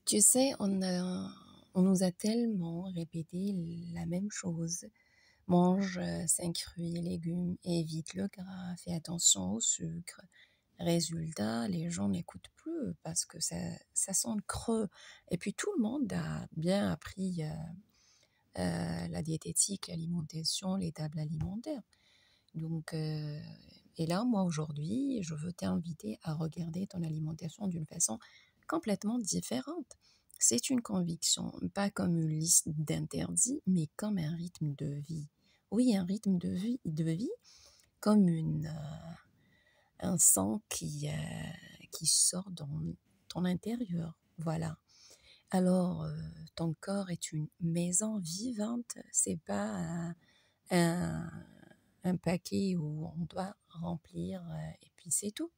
Tu sais, on nous a tellement répété la même chose. Mange 5 fruits et légumes, évite le gras, fais attention au sucre. Résultat, les gens n'écoutent plus parce que ça sonne creux. Et puis tout le monde a bien appris la diététique, l'alimentation, les tables alimentaires. Donc, et là, moi aujourd'hui, je veux t'inviter à regarder ton alimentation d'une façon complètement différente. C'est une conviction, pas comme une liste d'interdits, mais comme un rythme de vie. Oui, un rythme de vie comme un sang qui sort dans ton intérieur. Voilà. Alors, ton corps est une maison vivante, c'est pas un, un paquet où on doit remplir et puis c'est tout.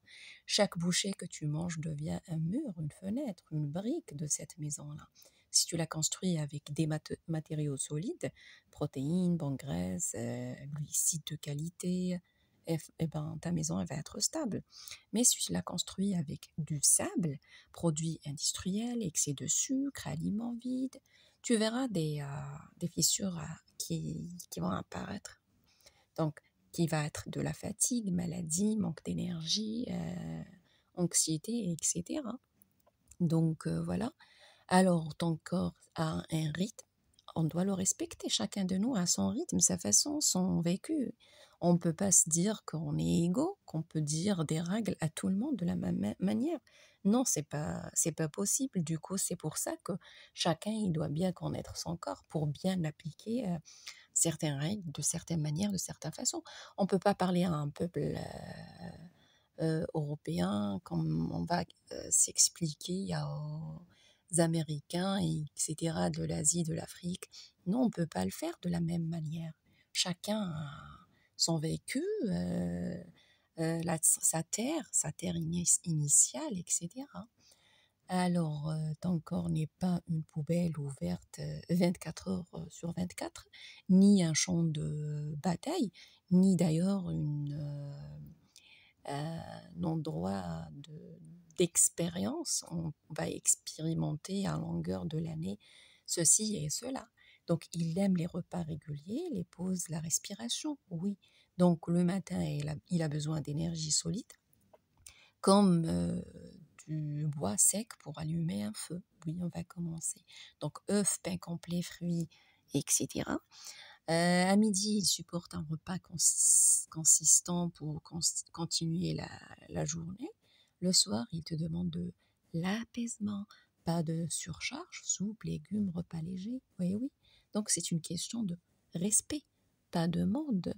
Chaque bouchée que tu manges devient un mur, une fenêtre, une brique de cette maison-là. Si tu la construis avec des matériaux solides, protéines, bonnes graisses, glucides de qualité, eh ben, ta maison elle va être stable. Mais si tu la construis avec du sable, produits industriels, excès de sucre, aliments vides, tu verras des fissures qui vont apparaître. Donc, qui va être de la fatigue, maladie, manque d'énergie, anxiété, etc. Donc, voilà. Alors, ton corps a un rythme, on doit le respecter. Chacun de nous a son rythme, sa façon, son vécu. On ne peut pas se dire qu'on est égaux, qu'on peut dire des règles à tout le monde de la même manière. Non, c'est pas possible. Du coup, c'est pour ça que chacun, il doit bien connaître son corps pour bien appliquer certaines règles de certaines manières, de certaines façons. On ne peut pas parler à un peuple européen comme on va s'expliquer aux Américains, etc., de l'Asie, de l'Afrique. Non, on ne peut pas le faire de la même manière. Chacun a son vécu, sa terre initiale, etc. Alors, ton corps n'est pas une poubelle ouverte 24 heures sur 24, ni un champ de bataille, ni d'ailleurs un endroit d'expérience. On va expérimenter à longueur de l'année ceci et cela. Donc, il aime les repas réguliers, les pauses, la respiration, oui. Donc, le matin, il a besoin d'énergie solide comme du bois sec pour allumer un feu. Oui, on va commencer. Donc, œufs, pain complet, fruits, etc. À midi, il supporte un repas consistant pour continuer la journée. Le soir, il te demande de l'apaisement, pas de surcharge, soupe, légumes, repas légers. Oui, oui. Donc, c'est une question de respect, pas de mode.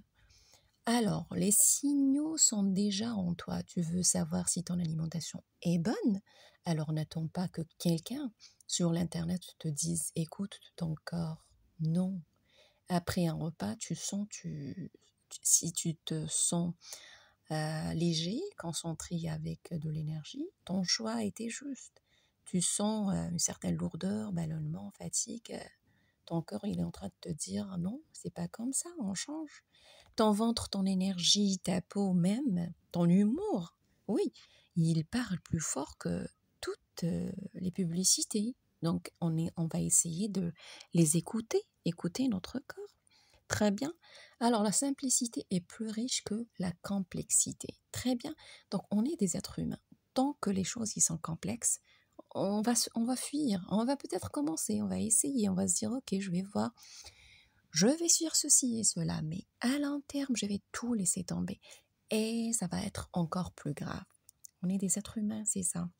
Alors, les signaux sont déjà en toi. Tu veux savoir si ton alimentation est bonne? Alors, n'attends pas que quelqu'un sur l'Internet te dise écoute ton corps. Non. Après un repas, si tu te sens léger, concentré avec de l'énergie, ton choix a été juste. Tu sens une certaine lourdeur, ballonnement, fatigue. Ton corps, il est en train de te dire non, c'est pas comme ça, on change. Ton ventre, ton énergie, ta peau même, ton humour, oui, il parle plus fort que toutes les publicités. Donc, on va essayer de les écouter notre corps. Très bien. Alors, la simplicité est plus riche que la complexité. Très bien. Donc, on est des êtres humains. Tant que les choses ils sont complexes, on va fuir. On va peut-être commencer, on va essayer, on va se dire, ok, je vais voir, je vais suivre ceci et cela, mais à long terme, je vais tout laisser tomber. Et ça va être encore plus grave. On est des êtres humains, c'est ça.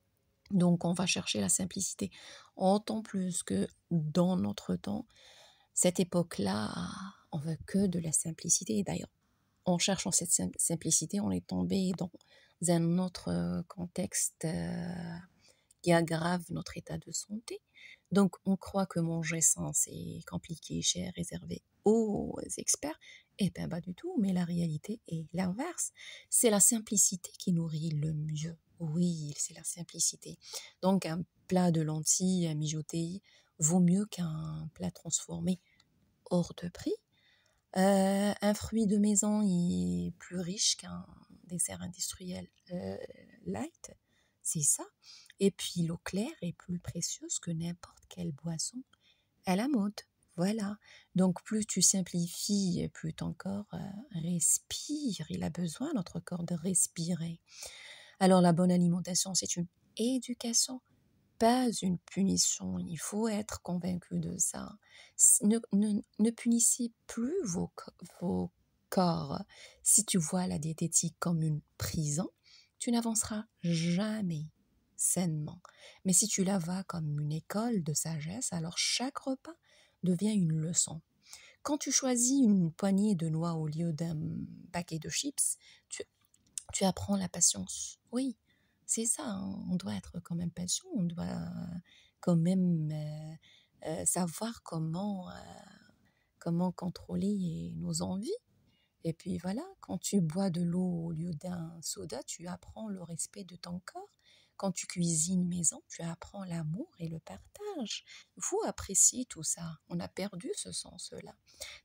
Donc, on va chercher la simplicité. Autant plus que dans notre temps, cette époque-là, on veut que de la simplicité. Et d'ailleurs, en cherchant cette simplicité, on est tombé dans un autre contexte qui aggrave notre état de santé. Donc, on croit que manger sain, c'est compliqué, cher, réservé aux experts. Eh bien, pas du tout, mais la réalité est l'inverse. C'est la simplicité qui nourrit le mieux. Oui, c'est la simplicité. Donc, un plat de lentilles à mijoter vaut mieux qu'un plat transformé hors de prix. Un fruit de maison est plus riche qu'un dessert industriel light, c'est ça. Et puis l'eau claire est plus précieuse que n'importe quelle boisson à la mode. Voilà. Donc plus tu simplifies, plus ton corps respire. Il a besoin, notre corps, de respirer. Alors la bonne alimentation, c'est une éducation, pas une punition. Il faut être convaincu de ça. Ne punissez plus vos corps. Si tu vois la diététique comme une prison, tu n'avanceras jamais sainement. Mais si tu la vois comme une école de sagesse, alors chaque repas devient une leçon. Quand tu choisis une poignée de noix au lieu d'un paquet de chips, tu, tu apprends la patience. Oui, c'est ça, hein. On doit être quand même patient, on doit quand même savoir comment contrôler nos envies. Et puis voilà, quand tu bois de l'eau au lieu d'un soda, tu apprends le respect de ton corps. Quand tu cuisines maison, tu apprends l'amour et le partage. Il faut apprécier tout ça. On a perdu ce sens-là.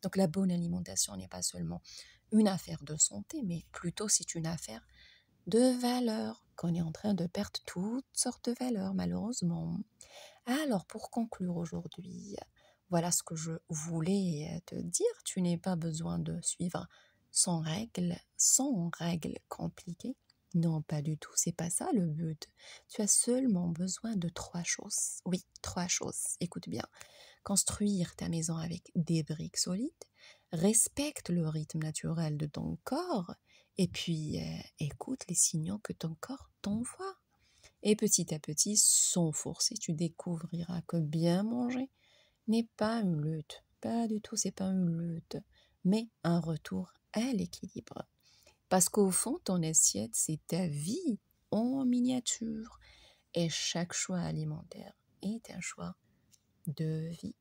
Donc la bonne alimentation n'est pas seulement une affaire de santé, mais plutôt c'est une affaire de valeurs, qu'on est en train de perdre toutes sortes de valeurs, malheureusement. Alors, pour conclure aujourd'hui, voilà ce que je voulais te dire. Tu n'as pas besoin de suivre sans règles compliquées. Non, pas du tout, c'est pas ça le but. Tu as seulement besoin de trois choses. Oui, trois choses. Écoute bien. Construire ta maison avec des briques solides, respecte le rythme naturel de ton corps et puis écoute les signaux que ton corps t'envoie. Et petit à petit, sans forcer, tu découvriras que bien manger n'est pas une lutte. Pas du tout, c'est pas une lutte, mais un retour à l'équilibre. Parce qu'au fond, ton assiette, c'est ta vie en miniature. Et chaque choix alimentaire est un choix de vie.